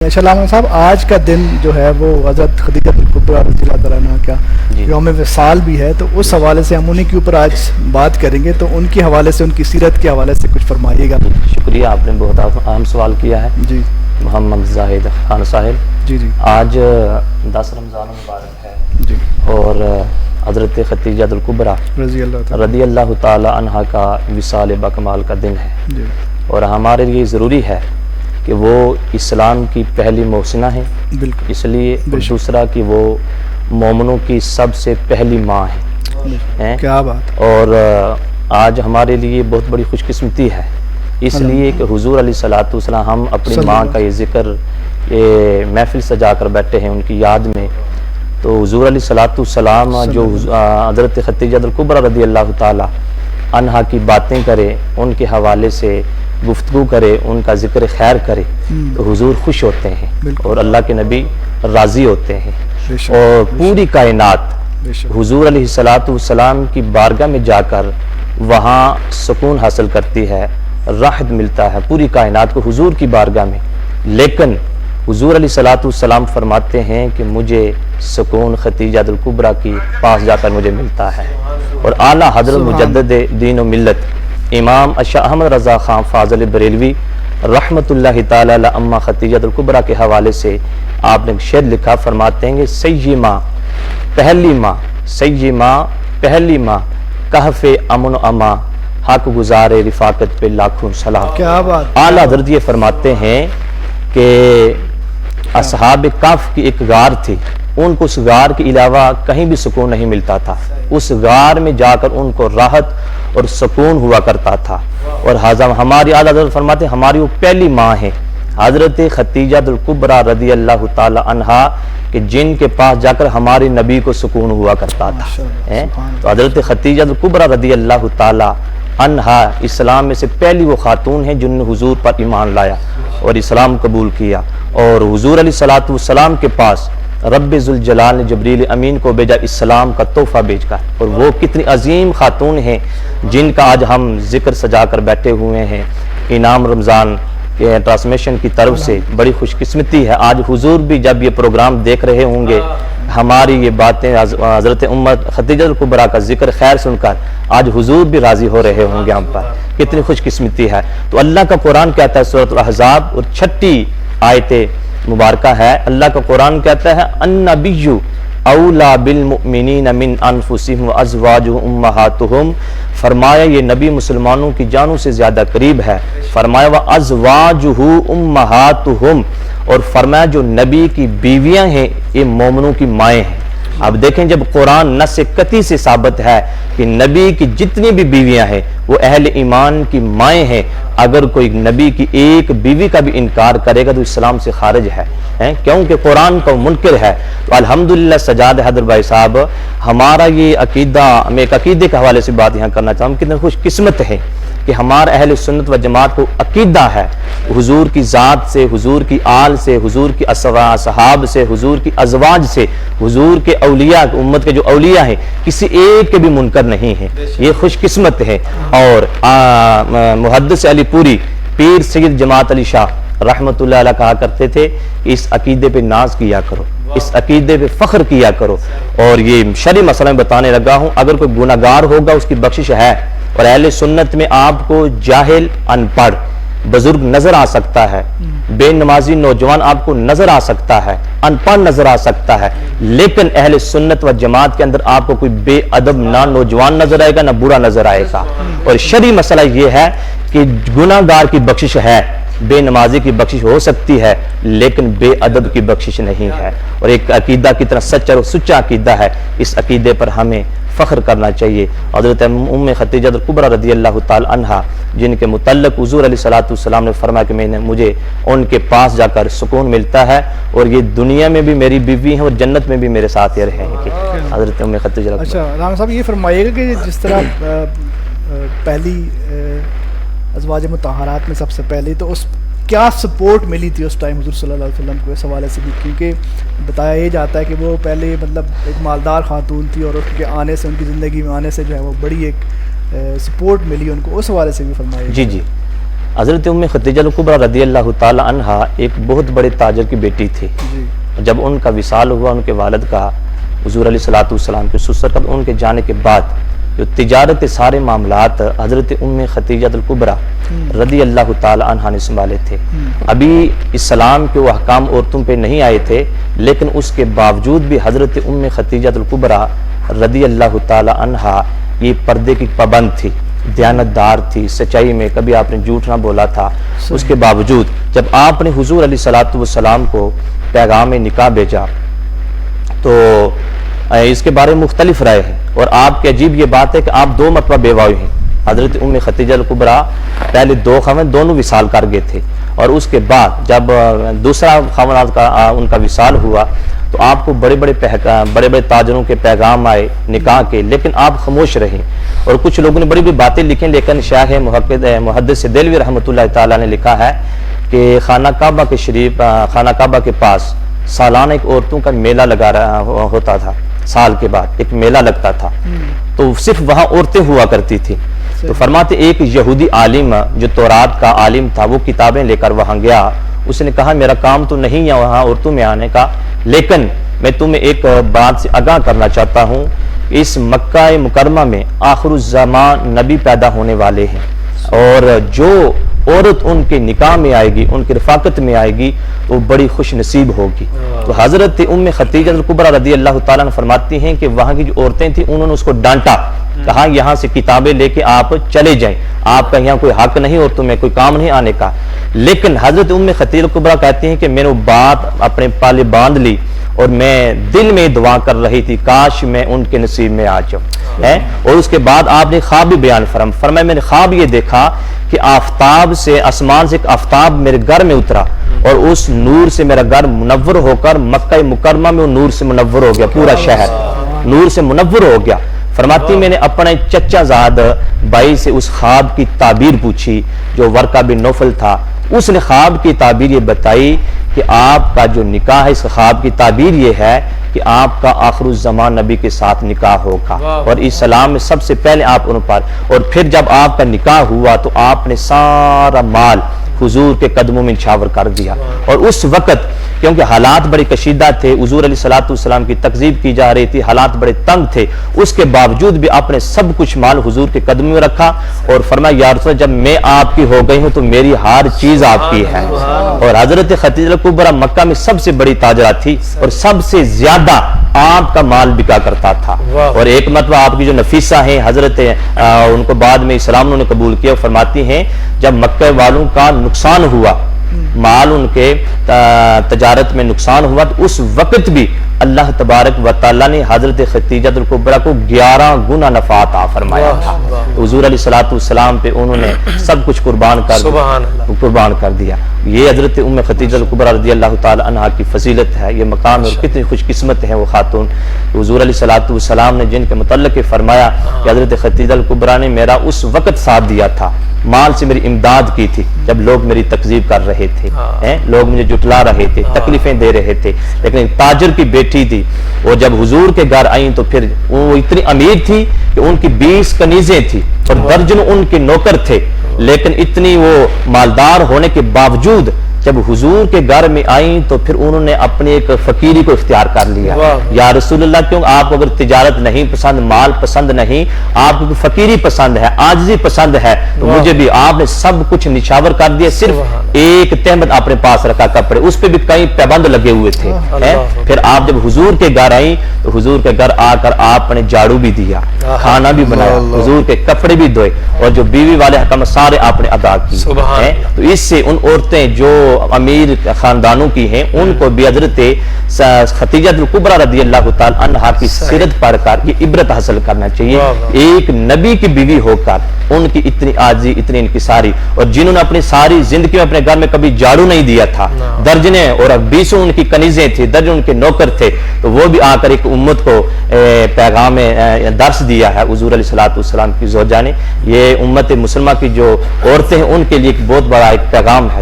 اچھا علامہ صاحب، آج کا دن جو ہے وہ حضرت خدیجہ الکبریٰ رضی اللہ تعالیٰ عنہا کا یوم وصال بھی ہے، تو اس حوالے سے ہم انہیں کے اوپر آج بات کریں گے، تو ان کے حوالے سے، ان کی سیرت کے حوالے سے کچھ فرمائیے گا۔ شکریہ، آپ نے بہت اہم سوال کیا ہے جی محمد زاہد خان صاحب۔ جی جی آج 10 رمضان مبارک ہے جی، اور حضرت خدیجہ الکبریٰ رضی اللہ تعالی عنہا کا وصال بکمال کا دن ہے، جی اور ہمارے لیے ضروری ہے کہ وہ اسلام کی پہلی محسنہ ہیں، بالکل، اس لیے، اور دوسرا کہ وہ مومنوں کی سب سے پہلی ماں ہیں۔ کیا بات۔ اور آج ہمارے لیے بہت بڑی خوش قسمتی ہے، اس لیے کہ حضور علیہ الصلوۃ والسلام، ہم اپنی ماں کا یہ ذکر، یہ محفل سجا کر بیٹھے ہیں ان کی یاد میں، تو حضور علیہ الصلوۃ والسلام جو حضرت خدیجہ الکبریٰ رضی اللہ تعالی عنہا کی باتیں کرے، ان کے حوالے سے گفتگو کرے، ان کا ذکر خیر کرے، تو حضور خوش ہوتے ہیں اور اللہ کے نبی راضی ہوتے ہیں، اور پوری کائنات حضور علیہ الصلوۃ والسلام کی بارگاہ میں جا کر وہاں سکون حاصل کرتی ہے، راحت ملتا ہے پوری کائنات کو حضور کی بارگاہ میں۔ لیکن حضور علیہ الصلوۃ والسلام فرماتے ہیں کہ مجھے سکون خدیجہ الکبریٰ کی پاس جا کر مجھے ملتا ہے، اور اعلیٰ حضرت مجدد دین و ملت امام شاہ احمد رضا خان فاضل بریلوی رحمۃ اللہ تعالی علی اماں خدیجہ الکبریٰ کے حوالے سے آپ نے شعر لکھا، فرماتے ہیں کہ سیما پہلی ماں، سیما پہلی ماں، کہف امن و اما، حق گزارے رفاقت پہ لاکھوں سلام۔ کیا بات۔ اعلیٰ حضرت یہ فرماتے ہیں کہ اصحاب کہف کی ایک غار تھی، ان کو اس غار کے علاوہ کہیں بھی سکون نہیں ملتا تھا، اس غار میں جا کر ان کو راحت اور سکون ہوا کرتا تھا، اور ہماری اعلیٰ حضرت فرماتے ہیں ہماری وہ پہلی ماں ہیں حضرت خدیجہ الکبریٰ رضی اللہ تعالی عنہا، کہ جن کے پاس جا کر ہمارے نبی کو سکون ہوا کرتا تھا۔ تو حضرت خدیجہ الکبریٰ رضی اللہ تعالی عنہا اسلام میں سے پہلی وہ خاتون ہیں جن نے حضور پر ایمان لایا اور اسلام قبول کیا، اور حضور علیہ الصلوۃ والسلام کے پاس رب ذوالجلال نے جبریل امین کو بھیجا اسلام کا تحفہ بھیج کر، اور وہ کتنی عظیم خاتون ہیں جن کا آج ہم ذکر سجا کر بیٹھے ہوئے ہیں۔ انعام رمضان کے ٹرانسمیشن کی طرف سے بڑی خوش قسمتی ہے، آج حضور بھی جب یہ پروگرام دیکھ رہے ہوں گے، ہماری یہ باتیں حضرت امت خدیجہ الکبریٰ کا ذکر خیر سن کر آج حضور بھی راضی ہو رہے ہوں گے ہم پر، کتنی خوش قسمتی ہے۔ تو اللہ کا قرآن کہتا ہے سورۃ الاحزاب اور 6 آیت مبارکہ ہے، اللہ کا قرآن کہتا ہے النبی اولا بالمؤمنین من انفسہم وازواجہ امہاتہم، فرمایا یہ نبی مسلمانوں کی جانوں سے زیادہ قریب ہے، فرمایا وازواجہ امہاتہم، اور فرمایا جو نبی کی بیویاں ہیں یہ مومنوں کی مائیں ہیں۔ اب دیکھیں جب قرآن نص قطعی سے ثابت ہے کہ نبی کی جتنی بھی بیویاں ہیں وہ اہل ایمان کی مائیں ہیں، اگر کوئی نبی کی ایک بیوی کا بھی انکار کرے گا تو اسلام سے خارج ہے، کیونکہ قرآن کا منکر ہے۔ تو الحمدللہ سجاد حیدر بھائی صاحب، ہمارا یہ عقیدہ، میں ایک عقیدے کے حوالے سے بات یہاں کرنا چاہوں، ہم کتنے خوش قسمت ہیں کہ ہمارا اہل سنت و جماعت کو عقیدہ ہے حضور کی ذات سے، حضور کی آل سے، حضور کی اصحاب سے، حضور کی ازواج سے، حضور کے اولیاء، امت کے جو اولیاء ہیں کسی ایک کے بھی منکر نہیں ہیں، یہ خوش قسمت ہے۔ اور محدث علی پوری پیر سید جماعت علی شاہ رحمت اللہ علیہ کہا کرتے تھے کہ اس عقیدے پہ ناز کیا کرو، اس عقیدے پہ فخر کیا کرو، اور یہ شرعی مسئلہ میں بتانے لگا ہوں، اگر کوئی گناہ گار ہوگا اس کی بخشش ہے، اور اہل سنت میں آپ کو جاہل، ان پڑھ بزرگ نظر آ سکتا ہے، بے نمازی نوجوان آپ کو نظر آ سکتا ہے، ان پڑھ نظر آ سکتا ہے، لیکن اہل سنت و جماعت کے اندر آپ کو کوئی بے ادب نہ نوجوان نظر آئے گا نہ برا نظر آئے گا۔ اور شرعی مسئلہ یہ ہے کہ گناہ گار کی بخشش ہے، بے نمازی کی بخشش ہو سکتی ہے لیکن بے ادب کی بخشش نہیں ہے، اور ایک عقیدہ کی طرح سچا اور سچا عقیدہ ہے، اس عقیدے پر ہمیں فخر کرنا چاہیے۔ حضرت ام خدیجہ الکبریٰ رضی اللہ تعالی عنہا جن کے متعلق حضور علیہ الصلوۃ والسلام نے فرمایا کہ مجھے ان کے پاس جا کر سکون ملتا ہے، اور یہ دنیا میں بھی میری بیوی ہیں اور جنت میں بھی میرے ساتھ یہ رہیں گے۔ حضرت ام خدیجہ۔ اچھا علامہ صاحب یہ فرمائیے گا کہ جس طرح پہلی ازواج مطہرات میں سب سے پہلے، تو اس کیا سپورٹ ملی تھی اس ٹائم حضور صلی اللہ علیہ وسلم کو اس حوالے سے بھی، کیونکہ بتایا یہ جاتا ہے کہ وہ پہلے مطلب ایک مالدار خاتون تھی، اور اس کے آنے سے، ان کی زندگی میں آنے سے جو ہے وہ بڑی ایک سپورٹ ملی ان کو، اس حوالے سے بھی فرمائیے۔ جی جی، حضرت ام خدیجہ الکبریٰ رضی اللہ تعالی عنہا ایک بہت بڑے تاجر کی بیٹی تھی. جب ان کا وصال ہوا ان کے والد کا حضور علیہ الصلوۃ والسلام کے سسر کا، ان کے جانے کے بعد جو تجارت سارے معاملات حضرت ام خدیجہ الکبریٰ رضی اللہ تعالی عنہا نے سنبھالے تھے. ابھی اسلام کے وہ احکام عورتوں پہ نہیں آئے تھے، لیکن اس کے باوجود بھی حضرت ام خدیجہ الکبریٰ رضی اللہ تعالی عنہا یہ پردے کی پابند تھی، دیانتدار تھی، سچائی میں کبھی آپ نے جھوٹ نہ بولا تھا. اس کے باوجود جب آپ نے حضور علیہ الصلوۃ والسلام کو پیغام نکاح بھیجا تو اس کے بارے میں مختلف رائے ہیں، اور آپ کی عجیب یہ بات ہے کہ آپ 2 مرتبہ بیوہ ہوئی ہیں. حضرت ام خدیجہ الکبریٰ پہلے 2 خاوند دونوں وصال کر گئے تھے، اور اس کے بعد جب دوسرا خاوند کا ان کا وصال ہوا تو آپ کو بڑے بڑے تاجروں کے پیغام آئے نکاح کے، لیکن آپ خاموش رہیں. اور کچھ لوگوں نے بڑی بڑی باتیں لکھیں، لیکن شیخ محدث دہلوی رحمۃ اللہ تعالیٰ نے لکھا ہے کہ خانہ کعبہ کے پاس سالانہ ایک عورتوں کا میلہ لگا رہا ہوتا تھا. سال کے بعد ایک میلہ لگتا تھا، تو صرف وہاں عورتیں ہوا کرتی تھی. تو فرماتے ایک یہودی عالم جو تورات کا عالم تھا، وہ کتابیں لے کر وہاں گیا. اس نے کہا میرا کام تو نہیں ہے وہاں عورتوں میں آنے کا، لیکن میں تمہیں ایک بات سے آگاہ کرنا چاہتا ہوں کہ اس مکہ مکرمہ میں آخر الزمان نبی پیدا ہونے والے ہیں، اور جو عورت ان کے نکاح میں آئے گی، ان کی رفاقت میں آئے گی، وہ بڑی خوش نصیب ہوگی. تو حضرت ام خدیجہ الکبریٰ رضی اللہ تعالیٰ عنہ فرماتی ہیں کہ وہاں کی جو عورتیں تھیں انہوں نے اس کو ڈانٹا، کہا یہاں سے کتابیں لے کے آپ چلے جائیں، آپ کا یہاں کوئی حق نہیں اور تمہیں کوئی کام نہیں آنے کا. لیکن حضرت ام خدیجہ الکبریٰ کہتی ہیں کہ میں نے وہ بات اپنے پالے باندھ لی، اور میں دل میں دعا کر رہی تھی کاش میں ان کے نصیب میں آ جاؤں. اور اس کے بعد آپ نے خواب بھی بیان فرمایا میں نے خواب یہ دیکھا کہ آفتاب سے، آسمان سے ایک آفتاب میرے گھر میں اترا، اور اس نور سے میرا گھر منور ہو کر مکہ مکرمہ میں وہ نور سے منور ہو گیا، پورا شہر نور سے منور ہو گیا. فرماتی میں نے اپنے چچا زاد بھائی سے اس خواب کی تعبیر پوچھی جو ورقہ بن نوفل تھا. اس نے خواب کی تعبیر یہ بتائی کہ آپ کا جو نکاح ہے، اس خواب کی تعبیر یہ ہے کہ آپ کا آخر الزمان نبی کے ساتھ نکاح ہوگا، اور اسلام میں سب سے پہلے آپ ان پر، اور پھر جب آپ کا نکاح ہوا تو آپ نے سارا مال حضور کے قدموں میں نچھاور کر دیا. اور اس وقت کیونکہ حالات بڑے کشیدہ تھے، حضور علیہ الصلوۃ والسلام کی تکذیب کی جا رہی تھی، حالات بڑے تنگ تھے، اس کے باوجود بھی آپ نے سب کچھ مال حضور کے قدموں میں رکھا اور فرمایا یا رسول اللہ جب میں آپ کی ہو گئی ہوں تو میری ہر چیز آپ کی ہے. اور حضرت خدیجہ الکبریٰ مکہ میں سب سے بڑی تاجرہ تھی، اور سب سے زیادہ آپ کا مال بکا کرتا تھا. اور ایک مرتبہ آپ کی جو نفیسہ ہیں حضرت ان کو بعد میں اسلام نے قبول کیا، فرماتی ہیں جب مکہ والوں کا نقصان ہوا، مال ان کے تجارت میں نقصان ہوا، تو اس وقت بھی اللہ تبارک و تعالیٰ نے حضرت خدیجہ الکبریٰ کو 11 گنا نفع عطا فرمایا تھا. حضور علیہ الصلوۃ والسلام پہ انہوں نے سب کچھ قربان کر دیا. یہ حضرت ام خدیجہ الکبریٰ رضی اللہ تعالی عنہا کی فضیلت ہے، یہ مقام ہے، اور کتنی خوش قسمت ہیں وہ خاتون. حضور علیہ الصلوۃ والسلام نے جن کے متعلق فرمایا کہ حضرت خدیجہ الکبریٰ نے میرا اس وقت ساتھ دیا تھا، مال سے میری امداد کی تھی جب لوگ میری تکذیب کر رہے تھے، لوگ مجھے جٹلا رہے تھے، تکلیفیں دے رہے تھے. لیکن تاجر کی بیٹی تھی، اور جب حضور کے گھر آئیں تو پھر وہ اتنی امیر تھی کہ ان کی 20 کنیزیں تھی اور درجن ان کے نوکر تھے، لیکن اتنی وہ مالدار ہونے کے باوجود جب حضور کے گھر میں آئیں تو پھر انہوں نے اپنی ایک فقیری کو اختیار کر لیا. یا رسول اللہ کیوں آپ کو اگر تجارت نہیں پسند، مال پسند نہیں، آپ کو فقیری پسند ہے، عاجزی پسند ہے، تو مجھے بھی آپ نے سب کچھ نچھاور کر دیا، صرف ایک تہمت اپنے پاس رکھا کپڑے، اس پہ بھی کئی پابند لگے ہوئے تھے. پھر آپ جب حضور کے گھر آئیں تو حضور کے گھر آ کر آپ نے جھاڑو بھی دیا، کھانا بھی بنایا، حضور کے کپڑے بھی دھوئے، اور جو بیوی والے حکم سارے آپ نے ادا کیے. تو اس سے ان عورتیں جو امیر خاندانوں کی ہیں ان کو بھی حضرت خدیجہ الکبریٰ رضی اللہ تعالی عنہا کی سیرت پڑھ کر یہ عبرت حاصل کرنا چاہیے. ایک نبی کی بیوی ہو کر ان کی اتنی عاجزی، اتنی انکساری، اور جنہوں نے اپنی ساری زندگی میں اپنے گھر میں کبھی جھاڑو نہیں دیا تھا، درجنے اور 20 ان کی کنیزیں تھیں، درجن ان کے نوکر تھے، تو وہ بھی آ کر ایک امت کو پیغام درس دیا ہے حضور علیہ الصلوۃ والسلام کی زوجہ نے. یہ امت مسلمہ کی جو عورتیں ہیں ان کے لیے ایک بہت بڑا ایک پیغام ہے.